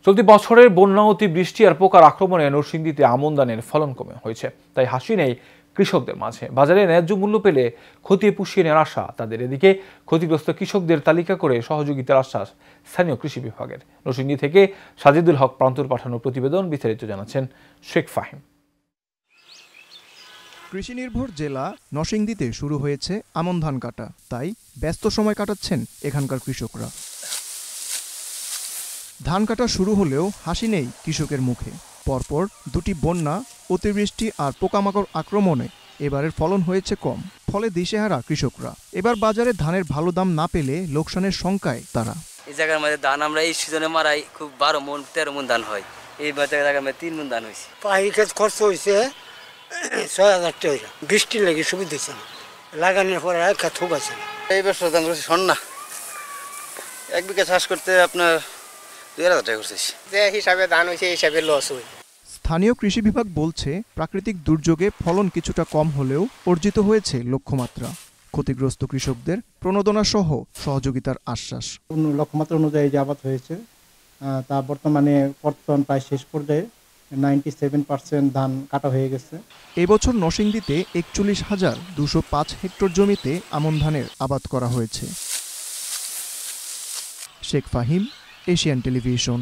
চলতি বছরের বন্যা অতিবৃষ্টি আর পোকার আক্রমণে নরসিংদীতে আমন ধানের ফলন কমে হয়েছে, তাই হাসি নেই কৃষকদের মাঝে। বাজারে ন্যায্য মূল্য পেলে খতিয়ে পুষিয়ে নেওয়ার আশা তাদের। এদিকে ক্ষতিগ্রস্ত কৃষকদের তালিকা করে সহযোগিতার আশ্বাস স্থানীয় কৃষি বিভাগের। নরসিংদী থেকে সাজিদুল হক প্রান্তর পাঠানো প্রতিবেদন, বিস্তারিত জানাচ্ছেন শেখ ফাহিম। কৃষি নির্ভর জেলা নরসিংদীতে শুরু হয়েছে আমন ধান কাটা, তাই ব্যস্ত সময় কাটাচ্ছেন এখানকার কৃষকরা। ধান কাটা শুরু হলেও হাসি নেই কৃষকের মুখে। পরপর দুটি বন্যা, অতিবৃষ্টি আর পোকামাকড় আক্রমণে এবারের ফলন হয়েছে কম, ফলে দিশেহারা কৃষকরা। এবার বাজারে ধানের ভালো দাম না পেলে লোকসানের শঙ্কায় তারা। এই জায়গার মধ্যে ধান আমরা এই সিজনে মারাই খুব 12 মণ 13 মণ ধান হয়, এই জায়গার মধ্যে 3 মণ ধান হয়েছে। পাই খেত খরচ হয়েছে 6000 টাকা, বৃষ্টি লেগে সুবিধা হয়েছে না, লাগানোর পরে এক খাত আছে না। এই বছর দাম করছে সন্না, 1 বিঘা চাষ করতে আপনার 2000 টাকা খরচ হয়েছে। যে হিসাবে ধান হয়েছে এই হিসাবে লস হয়। স্থানীয় কৃষি বিভাগ বলছে, প্রাকৃতিক দুর্যোগে ফলন কিছুটা কম হলেও অর্জিত হয়েছে লক্ষ্যমাত্রা। ক্ষতিগ্রস্ত কৃষকদের প্রণোদনা সহ সহযোগিতার আশ্বাস। লক্ষ্যমাত্রা অনুযায়ী যে আবাদ হয়েছে তা বর্তমানে কর্তন প্রায় শেষ পর্যায়ে, 97% ধান কাটা হয়ে গেছে। এবছর নরসিংদীতে 41,205 হেক্টর জমিতে আমন ধানের আবাদ করা হয়েছে। Sheikh Fahim, Asian television.